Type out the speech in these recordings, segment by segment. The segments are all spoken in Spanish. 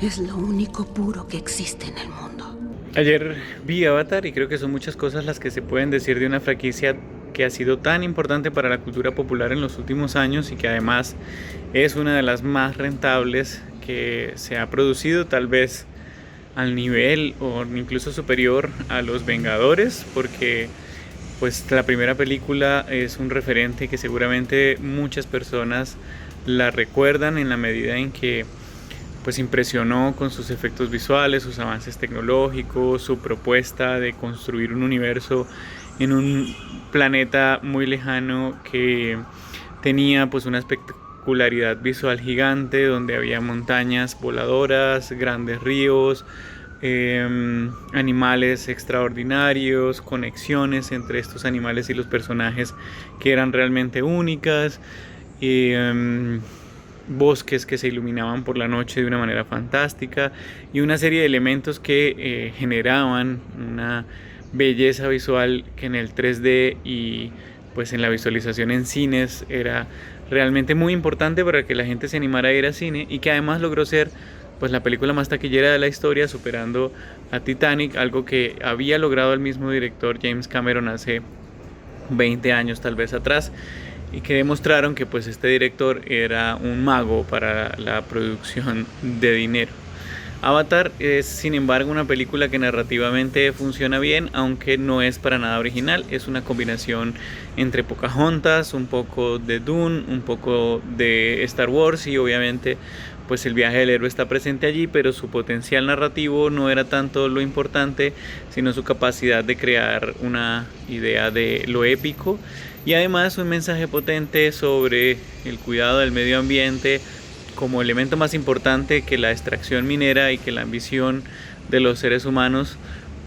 Es lo único puro que existe en el mundo. Ayer vi Avatar y creo que son muchas cosas las que se pueden decir de una franquicia que ha sido tan importante para la cultura popular en los últimos años y que además es una de las más rentables que se ha producido, tal vez al nivel o incluso superior a Los Vengadores, porque pues la primera película es un referente que seguramente muchas personas la recuerdan en la medida en que pues impresionó con sus efectos visuales, sus avances tecnológicos, su propuesta de construir un universo en un planeta muy lejano que tenía pues una espectacularidad visual gigante, donde había montañas voladoras, grandes ríos, animales extraordinarios, conexiones entre estos animales y los personajes que eran realmente únicas. Bosques que se iluminaban por la noche de una manera fantástica y una serie de elementos que generaban una belleza visual que en el 3D y pues en la visualización en cines era realmente muy importante para que la gente se animara a ir al cine, y que además logró ser pues la película más taquillera de la historia, superando a Titanic, algo que había logrado el mismo director James Cameron hace 20 años tal vez atrás, y que demostraron que pues este director era un mago para la producción de dinero. Avatar es sin embargo una película que narrativamente funciona bien, aunque no es para nada original. Es una combinación entre Pocahontas, un poco de Dune, un poco de Star Wars, y obviamente pues el viaje del héroe está presente allí, pero su potencial narrativo no era tanto lo importante, sino su capacidad de crear una idea de lo épico y además un mensaje potente sobre el cuidado del medio ambiente como elemento más importante que la extracción minera y que la ambición de los seres humanos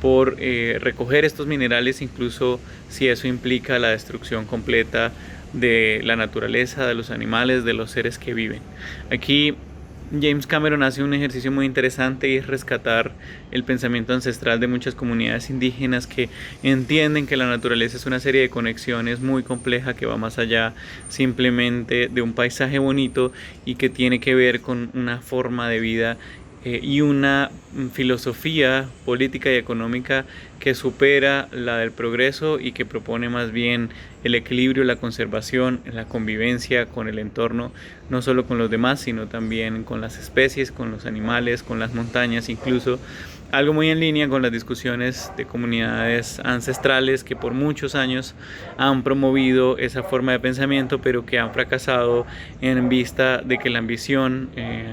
por recoger estos minerales, incluso si eso implica la destrucción completa de la naturaleza, de los animales, de los seres que viven. Aquí James Cameron hace un ejercicio muy interesante, y es rescatar el pensamiento ancestral de muchas comunidades indígenas que entienden que la naturaleza es una serie de conexiones muy compleja que va más allá simplemente de un paisaje bonito, y que tiene que ver con una forma de vida y una filosofía política y económica que supera la del progreso y que propone más bien el equilibrio, la conservación, la convivencia con el entorno, no solo con los demás, sino también con las especies, con los animales, con las montañas, incluso algo muy en línea con las discusiones de comunidades ancestrales que por muchos años han promovido esa forma de pensamiento, pero que han fracasado en vista de que la ambición,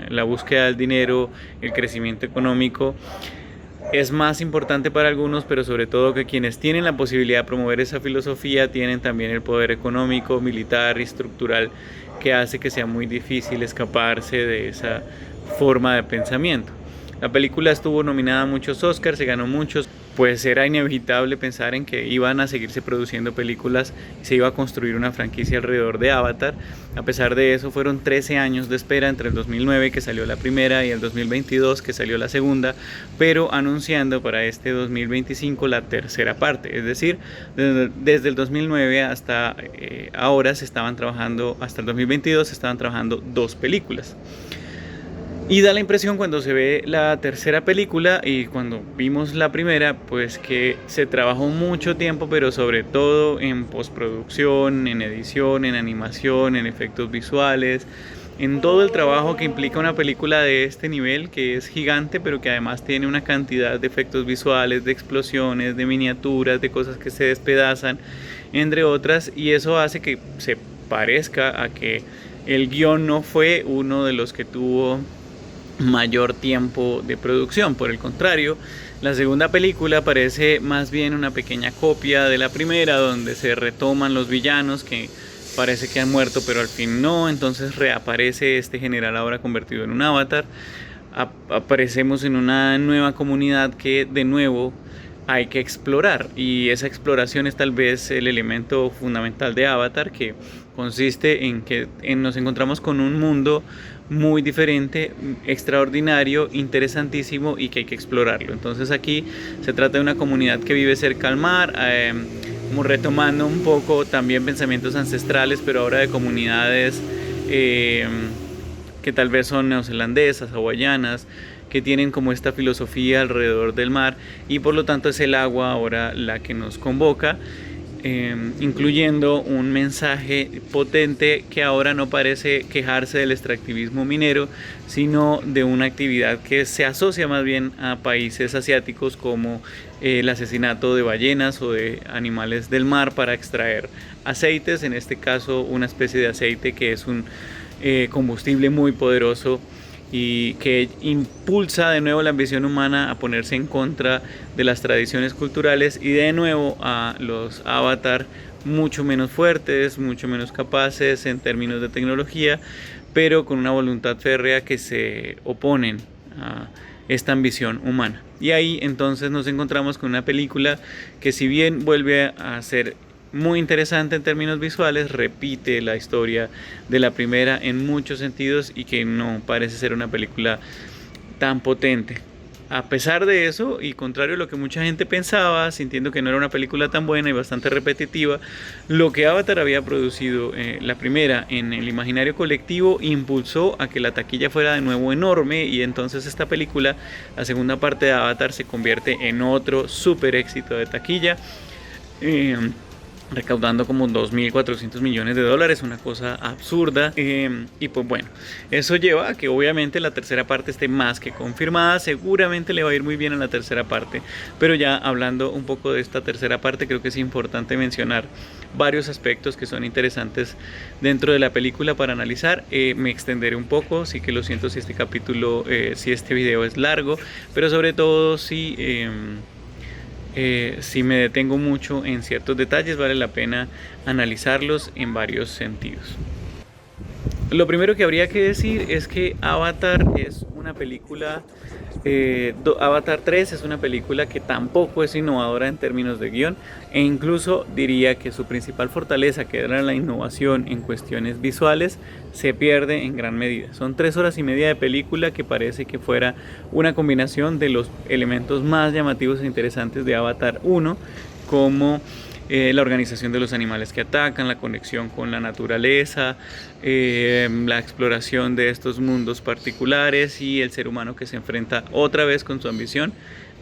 la búsqueda del dinero, el crecimiento económico es más importante para algunos, pero sobre todo que quienes tienen la posibilidad de promover esa filosofía tienen también el poder económico, militar y estructural que hace que sea muy difícil escaparse de esa forma de pensamiento. La película estuvo nominada a muchos Oscars, se ganó muchos, pues era inevitable pensar en que iban a seguirse produciendo películas y se iba a construir una franquicia alrededor de Avatar. A pesar de eso, fueron 13 años de espera entre el 2009, que salió la primera, y el 2022, que salió la segunda, pero anunciando para este 2025 la tercera parte. Es decir, desde el 2009 hasta ahora se estaban trabajando, hasta el 2022 se estaban trabajando 2 películas. Y da la impresión cuando se ve la tercera película y cuando vimos la primera, pues que se trabajó mucho tiempo, pero sobre todo en postproducción, en edición, en animación, en efectos visuales, en todo el trabajo que implica una película de este nivel, que es gigante, pero que además tiene una cantidad de efectos visuales, de explosiones, de miniaturas, de cosas que se despedazan, entre otras, y eso hace que se parezca a que el guión no fue uno de los que tuvo mayor tiempo de producción. Por el contrario, la segunda película parece más bien una pequeña copia de la primera, donde se retoman los villanos que parece que han muerto pero al fin no. Entonces reaparece este general ahora convertido en un avatar. Aparecemos en una nueva comunidad que de nuevo hay que explorar, y esa exploración es tal vez el elemento fundamental de Avatar, que consiste en que nos encontramos con un mundo muy diferente, extraordinario, interesantísimo, y que hay que explorarlo. Entonces aquí se trata de una comunidad que vive cerca al mar, como retomando un poco también pensamientos ancestrales, pero ahora de comunidades que tal vez son neozelandesas, hawaianas, que tienen como esta filosofía alrededor del mar, y por lo tanto es el agua ahora la que nos convoca, incluyendo un mensaje potente que ahora no parece quejarse del extractivismo minero, sino de una actividad que se asocia más bien a países asiáticos, como el asesinato de ballenas o de animales del mar para extraer aceites, en este caso una especie de aceite que es un combustible muy poderoso y que impulsa de nuevo la ambición humana a ponerse en contra de las tradiciones culturales y de nuevo a los avatar mucho menos fuertes, mucho menos capaces en términos de tecnología, pero con una voluntad férrea que se oponen a esta ambición humana. Y ahí entonces nos encontramos con una película que, si bien vuelve a ser muy interesante en términos visuales, repite la historia de la primera en muchos sentidos y que no parece ser una película tan potente. A pesar de eso, y contrario a lo que mucha gente pensaba, sintiendo que no era una película tan buena y bastante repetitiva, lo que Avatar había producido, la primera, en el imaginario colectivo, impulsó a que la taquilla fuera de nuevo enorme, y entonces esta película, la segunda parte de Avatar, se convierte en otro súper éxito de taquilla, recaudando como 2.400 millones de dólares, una cosa absurda, y pues bueno, eso lleva a que obviamente la tercera parte esté más que confirmada. Seguramente le va a ir muy bien a la tercera parte, pero ya hablando un poco de esta tercera parte, creo que es importante mencionar varios aspectos que son interesantes dentro de la película para analizar. Me extenderé un poco, sí que lo siento si este capítulo, si este video es largo, pero sobre todo si me detengo mucho en ciertos detalles, vale la pena analizarlos en varios sentidos. Lo primero que habría que decir es que Avatar es una película, Avatar 3 es una película que tampoco es innovadora en términos de guión, e incluso diría que su principal fortaleza, que era la innovación en cuestiones visuales, se pierde en gran medida. Son 3 horas y media de película que parece que fuera una combinación de los elementos más llamativos e interesantes de Avatar 1, como la organización de los animales que atacan, la conexión con la naturaleza, la exploración de estos mundos particulares y el ser humano que se enfrenta otra vez con su ambición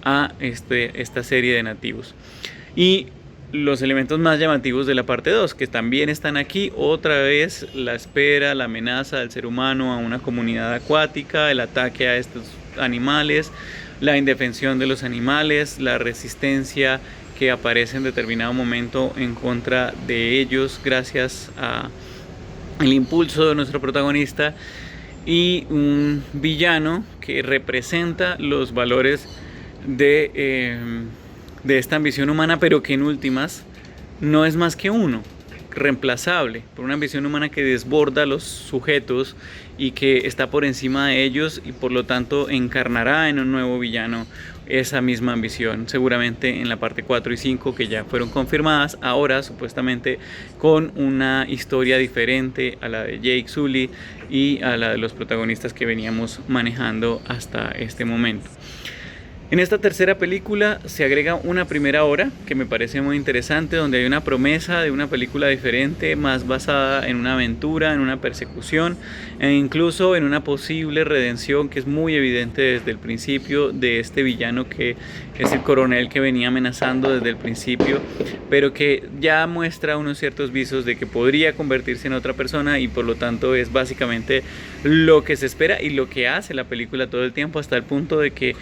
a esta serie de nativos. Y los elementos más llamativos de la parte 2, que también están aquí, otra vez la espera, la amenaza del ser humano a una comunidad acuática, el ataque a estos animales, la indefensión de los animales, la resistencia que aparece en determinado momento en contra de ellos gracias al impulso de nuestro protagonista, y un villano que representa los valores de esta ambición humana, pero que en últimas no es más que uno, reemplazable por una ambición humana que desborda a los sujetos y que está por encima de ellos, y por lo tanto encarnará en un nuevo villano esa misma ambición, seguramente en la parte 4 y 5, que ya fueron confirmadas, ahora supuestamente con una historia diferente a la de Jake Sully y a la de los protagonistas que veníamos manejando hasta este momento. En esta tercera película se agrega una primera hora que me parece muy interesante, donde hay una promesa de una película diferente, más basada en una aventura, en una persecución e incluso en una posible redención que es muy evidente desde el principio de este villano, que es el coronel que venía amenazando desde el principio, pero que ya muestra unos ciertos visos de que podría convertirse en otra persona, y por lo tanto es básicamente lo que se espera y lo que hace la película todo el tiempo, hasta el punto de que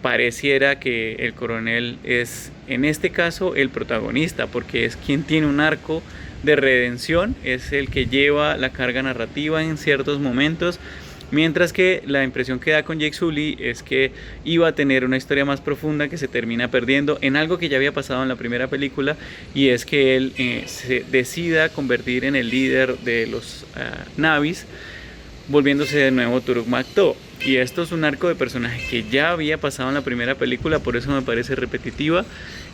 pareciera que el coronel es en este caso el protagonista, porque es quien tiene un arco de redención, es el que lleva la carga narrativa en ciertos momentos, mientras que la impresión que da con Jake Sully es que iba a tener una historia más profunda que se termina perdiendo en algo que ya había pasado en la primera película, y es que él se decida convertir en el líder de los Na'vis, volviéndose de nuevo Turuk McTow. Y esto es un arco de personaje que ya había pasado en la primera película, por eso me parece repetitiva.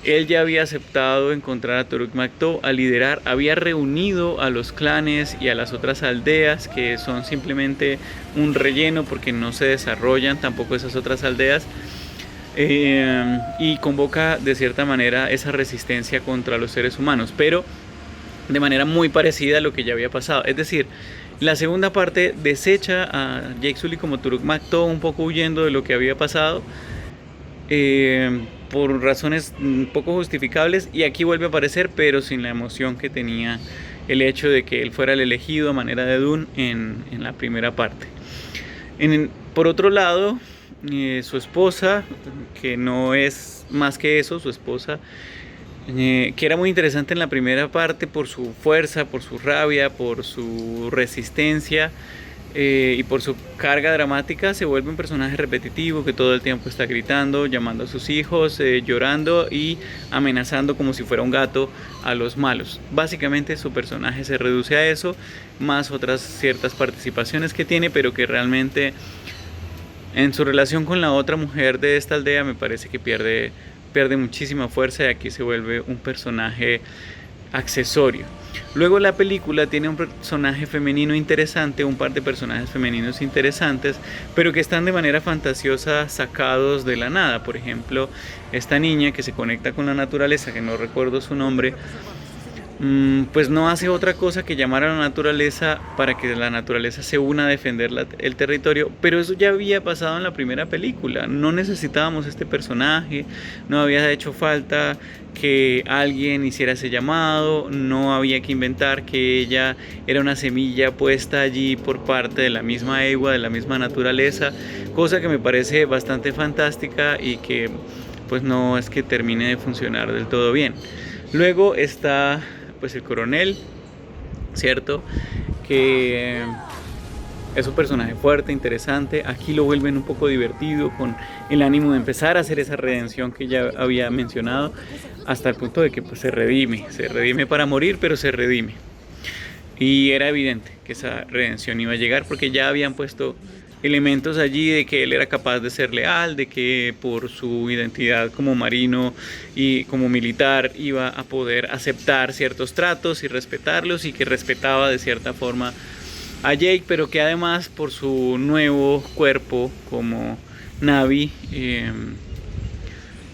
Él ya había aceptado encontrar a Turuk McTow, a liderar, había reunido a los clanes y a las otras aldeas, que son simplemente un relleno porque no se desarrollan tampoco esas otras aldeas, y convoca de cierta manera esa resistencia contra los seres humanos, pero de manera muy parecida a lo que ya había pasado. Es decir, La segunda parte desecha a Jake Sully como Turuk Makto, un poco huyendo de lo que había pasado, por razones poco justificables, y aquí vuelve a aparecer, pero sin la emoción que tenía el hecho de que él fuera el elegido a manera de Dune en la primera parte. Por otro lado, su esposa, que no es más que eso, su esposa, que era muy interesante en la primera parte por su fuerza, por su rabia, por su resistencia y por su carga dramática, se vuelve un personaje repetitivo que todo el tiempo está gritando, llamando a sus hijos, llorando y amenazando como si fuera un gato a los malos. Básicamente su personaje se reduce a eso, más otras ciertas participaciones que tiene, pero que realmente en su relación con la otra mujer de esta aldea me parece que pierde muchísima fuerza, y aquí se vuelve un personaje accesorio. Luego la película tiene un personaje femenino interesante, un par de personajes femeninos interesantes, pero que están de manera fantasiosa sacados de la nada. Por ejemplo, esta niña que se conecta con la naturaleza, que no recuerdo su nombre, pues no hace otra cosa que llamar a la naturaleza para que la naturaleza se una a defender el territorio, pero eso ya había pasado en la primera película. No necesitábamos este personaje, no había hecho falta que alguien hiciera ese llamado, no había que inventar que ella era una semilla puesta allí por parte de la misma Eywa, de la misma naturaleza, cosa que me parece bastante fantástica y que pues no es que termine de funcionar del todo bien. Luego está pues el coronel, ¿cierto? Que es un personaje fuerte, interesante. Aquí lo vuelven un poco divertido, con el ánimo de empezar a hacer esa redención que ya había mencionado, hasta el punto de que pues se redime para morir, pero se redime. Y era evidente que esa redención iba a llegar, porque ya habían puesto elementos allí de que él era capaz de ser leal, de que por su identidad como marino y como militar iba a poder aceptar ciertos tratos y respetarlos, y que respetaba de cierta forma a Jake, pero que además por su nuevo cuerpo como Na'vi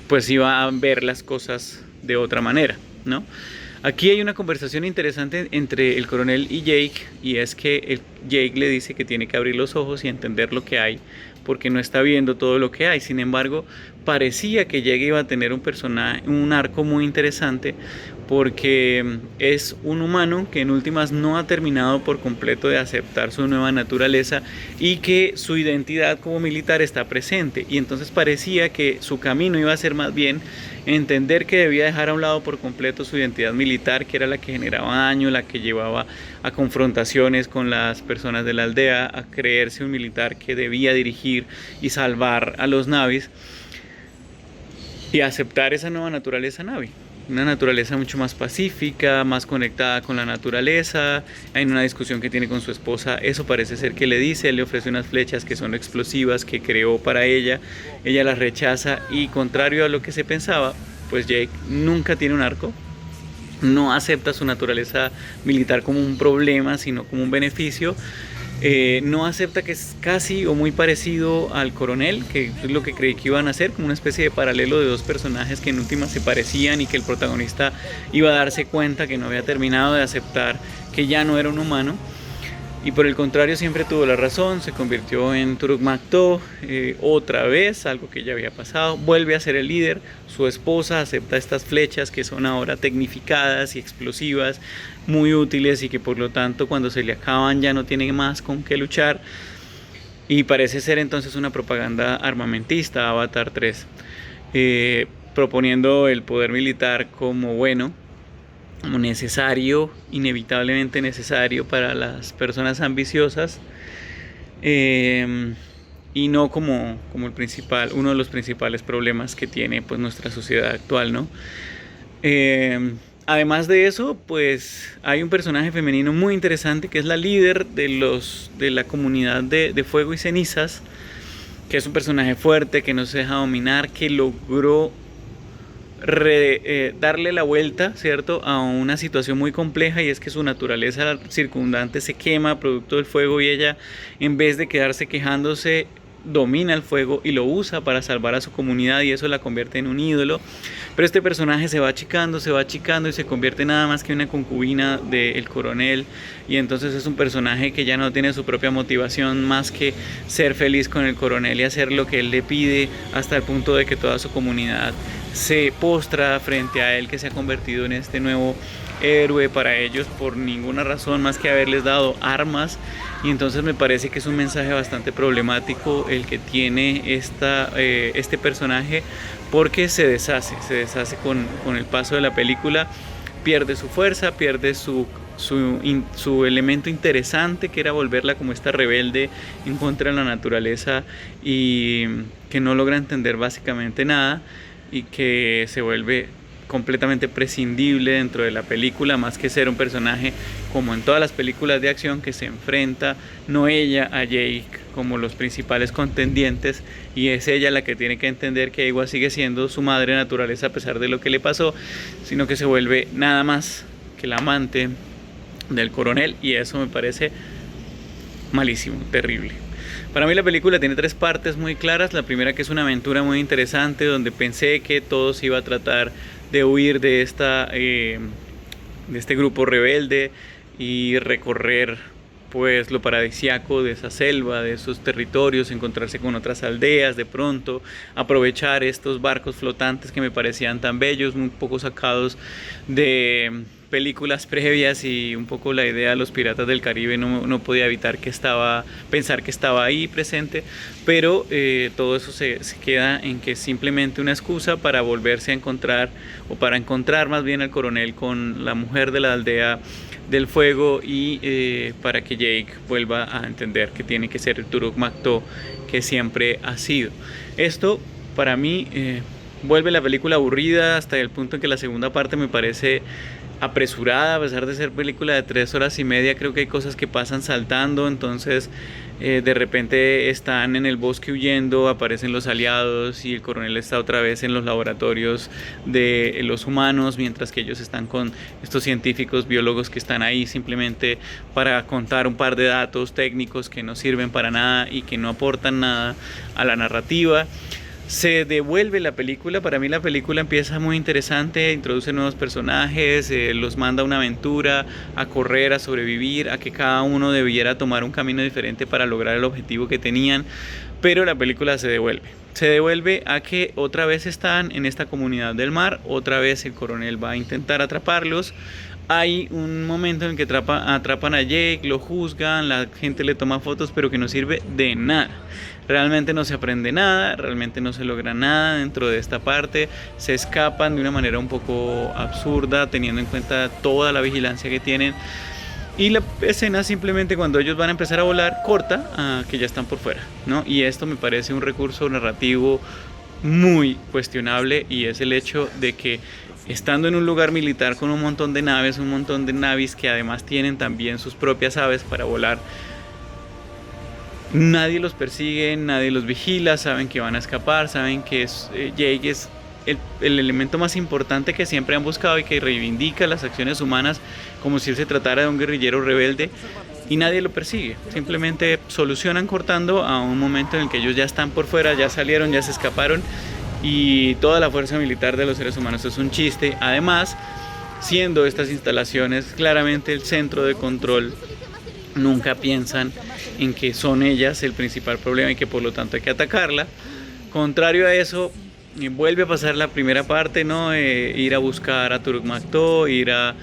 pues iba a ver las cosas de otra manera, ¿no? Aquí hay una conversación interesante entre el coronel y Jake, y es que Jake le dice que tiene que abrir los ojos y entender lo que hay, porque no está viendo todo lo que hay. Sin embargo, parecía que Jake iba a tener un arco muy interesante, porque es un humano que en últimas no ha terminado por completo de aceptar su nueva naturaleza, y que su identidad como militar está presente, y entonces parecía que su camino iba a ser más bien entender que debía dejar a un lado por completo su identidad militar, que era la que generaba daño, la que llevaba a confrontaciones con las personas de la aldea, a creerse un militar que debía dirigir y salvar a los Na'vis, y aceptar esa nueva naturaleza Na'vi. Una naturaleza mucho más pacífica, más conectada con la naturaleza. En una discusión que tiene con su esposa, eso parece ser que le dice, él le ofrece unas flechas que son explosivas, que creó para ella las rechaza, y contrario a lo que se pensaba, pues Jake nunca tiene un arco, no acepta su naturaleza militar como un problema, sino como un beneficio. No acepta que es casi o muy parecido al coronel, que es lo que creí que iban a hacer, como una especie de paralelo de dos personajes que en última se parecían, y que el protagonista iba a darse cuenta que no había terminado de aceptar que ya no era un humano. Y por el contrario siempre tuvo la razón, se convirtió en Turuk Makto otra vez, algo que ya había pasado, vuelve a ser el líder. Su esposa acepta estas flechas que son ahora tecnificadas y explosivas, muy útiles, y que por lo tanto cuando se le acaban ya no tiene más con qué luchar, y parece ser entonces una propaganda armamentista, Avatar 3, proponiendo el poder militar como bueno, como necesario, inevitablemente necesario para las personas ambiciosas, y no como uno de los principales problemas que tiene pues nuestra sociedad actual, ¿no? Además de eso, pues hay un personaje femenino muy interesante, que es la líder de la comunidad de Fuego y Cenizas, que es un personaje fuerte, que no se deja dominar, que logró darle la vuelta, ¿cierto?, a una situación muy compleja, y es que su naturaleza circundante se quema producto del fuego, y ella, en vez de quedarse quejándose, domina el fuego y lo usa para salvar a su comunidad y eso la convierte en un ídolo. Pero este personaje se va achicando y se convierte nada más que una concubina del coronel, y entonces es un personaje que ya no tiene su propia motivación más que ser feliz con el coronel y hacer lo que él le pide, hasta el punto de que toda su comunidad se postra frente a él, que se ha convertido en este nuevo héroe para ellos por ninguna razón más que haberles dado armas. Y entonces me parece que es un mensaje bastante problemático el que tiene este personaje, porque se deshace con el paso de la película, pierde su fuerza, pierde su elemento interesante, que era volverla como esta rebelde en contra de la naturaleza y que no logra entender básicamente nada, y que se vuelve completamente prescindible dentro de la película, más que ser un personaje como en todas las películas de acción que se enfrenta, no ella a Jake como los principales contendientes, y es ella la que tiene que entender que Eywa sigue siendo su madre naturaleza a pesar de lo que le pasó, sino que se vuelve nada más que la amante del coronel, y eso me parece malísimo, terrible. Para mí la película tiene 3 partes muy claras. La primera, que es una aventura muy interesante, donde pensé que todo se iba a tratar de huir de este grupo rebelde y recorrer pues lo paradisíaco de esa selva, de esos territorios, encontrarse con otras aldeas, de pronto aprovechar estos barcos flotantes que me parecían tan bellos, muy poco sacados de películas previas, y un poco la idea de los piratas del Caribe no podía evitar pensar que estaba ahí presente, pero todo eso se queda en que es simplemente una excusa para volverse a encontrar, o para encontrar más bien al coronel con la mujer de la aldea del fuego, y para que Jake vuelva a entender que tiene que ser el Turuk Makto que siempre ha sido. Esto para mí vuelve la película aburrida, hasta el punto en que la segunda parte me parece apresurada, a pesar de ser película de 3 horas y media. Creo que hay cosas que pasan saltando, entonces de repente están en el bosque huyendo, aparecen los aliados y el coronel está otra vez en los laboratorios de los humanos, mientras que ellos están con estos científicos biólogos que están ahí simplemente para contar un par de datos técnicos que no sirven para nada y que no aportan nada a la narrativa. Se devuelve la película. Para mí la película empieza muy interesante, introduce nuevos personajes, los manda a una aventura, a correr, a sobrevivir, a que cada uno debiera tomar un camino diferente para lograr el objetivo que tenían, pero la película se devuelve a que otra vez están en esta comunidad del mar, otra vez el coronel va a intentar atraparlos. Hay un momento en el que atrapan a Jake, lo juzgan, la gente le toma fotos, pero que no sirve de nada. Realmente no se aprende nada, realmente no se logra nada dentro de esta parte. Se escapan de una manera un poco absurda, teniendo en cuenta toda la vigilancia que tienen. Y la escena, simplemente cuando ellos van a empezar a volar, corta a que ya están por fuera, ¿no? Y esto me parece un recurso narrativo muy cuestionable, y es el hecho de que estando en un lugar militar con un montón de naves que además tienen también sus propias aves para volar, nadie los persigue, nadie los vigila, saben que van a escapar, saben que Jake es el elemento más importante que siempre han buscado y que reivindica las acciones humanas como si se tratara de un guerrillero rebelde, y nadie lo persigue. Simplemente solucionan cortando a un momento en el que ellos ya están por fuera, ya salieron, ya se escaparon, y toda la fuerza militar de los seres humanos es un chiste. Además, siendo estas instalaciones claramente el centro de control, nunca piensan en que son ellas el principal problema y que por lo tanto hay que atacarla. Contrario a eso, vuelve a pasar la primera parte, ¿no? Ir a buscar a Turuk Makto, ir a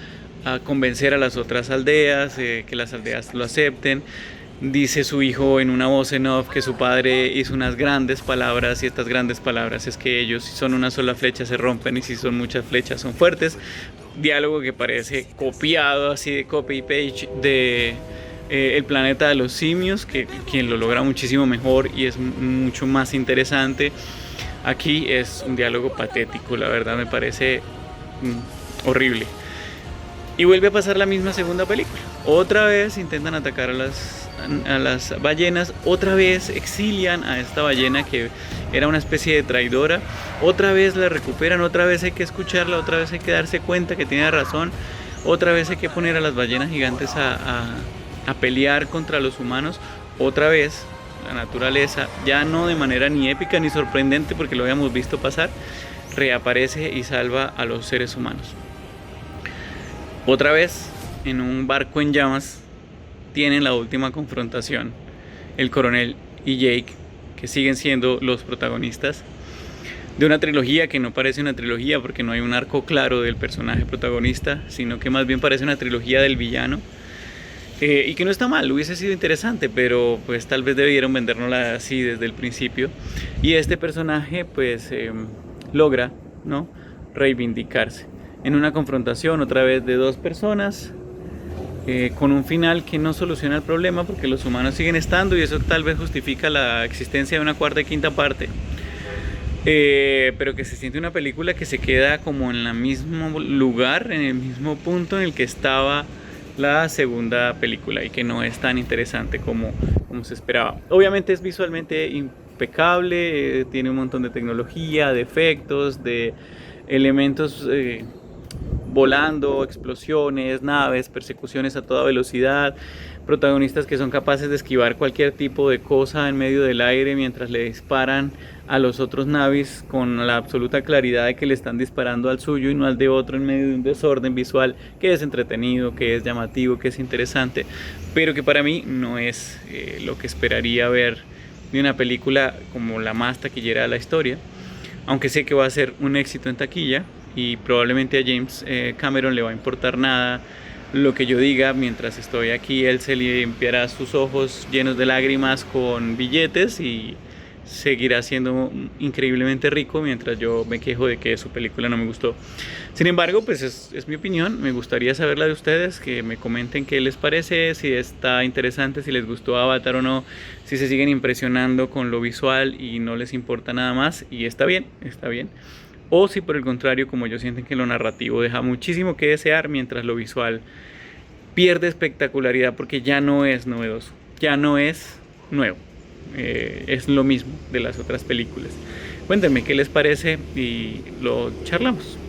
convencer a las otras aldeas, que las aldeas lo acepten. Dice su hijo en una voz en off que su padre hizo unas grandes palabras, y estas grandes palabras es que ellos, si son una sola flecha, se rompen, y si son muchas flechas, son fuertes. Diálogo que parece copiado así de copy page de El planeta de los simios, que quien lo logra muchísimo mejor y es mucho más interesante. Aquí es un diálogo patético, la verdad me parece horrible. Y vuelve a pasar la misma segunda película. Otra vez intentan atacar a las ballenas, otra vez exilian a esta ballena que era una especie de traidora, otra vez la recuperan, otra vez hay que escucharla, otra vez hay que darse cuenta que tiene razón, otra vez hay que poner a las ballenas gigantes a pelear contra los humanos, otra vez la naturaleza, ya no de manera ni épica ni sorprendente porque lo habíamos visto pasar, reaparece y salva a los seres humanos. Otra vez, en un barco en llamas, tienen la última confrontación, el coronel y Jake, que siguen siendo los protagonistas de una trilogía que no parece una trilogía porque no hay un arco claro del personaje protagonista, sino que más bien parece una trilogía del villano. Y que no está mal, hubiese sido interesante, pero pues tal vez debieron vendérnosla así desde el principio. Y este personaje pues logra, ¿no?, reivindicarse en una confrontación otra vez de dos personas, con un final que no soluciona el problema porque los humanos siguen estando y eso tal vez justifica la existencia de una cuarta y quinta parte. Pero que se siente una película que se queda como en el mismo lugar, en el mismo punto en el que estaba la segunda película y que no es tan interesante como se esperaba. Obviamente es visualmente impecable, tiene un montón de tecnología, de efectos, de elementos volando, explosiones, naves, persecuciones a toda velocidad, protagonistas que son capaces de esquivar cualquier tipo de cosa en medio del aire mientras le disparan a los otros navis con la absoluta claridad de que le están disparando al suyo y no al de otro, en medio de un desorden visual que es entretenido, que es llamativo, que es interesante, pero que para mí no es lo que esperaría ver de una película como la más taquillera de la historia, aunque sé que va a ser un éxito en taquilla y probablemente a James Cameron le va a importar nada lo que yo diga mientras estoy aquí. Él se limpiará sus ojos llenos de lágrimas con billetes y seguirá siendo increíblemente rico mientras yo me quejo de que su película no me gustó. Sin embargo, pues es mi opinión, me gustaría saber la de ustedes, que me comenten qué les parece, si está interesante, si les gustó Avatar o no, si se siguen impresionando con lo visual y no les importa nada más, y está bien, o si por el contrario, como yo, sienten que lo narrativo deja muchísimo que desear mientras lo visual pierde espectacularidad porque ya no es novedoso, ya no es nuevo. Es lo mismo de las otras películas. Cuéntenme qué les parece y lo charlamos.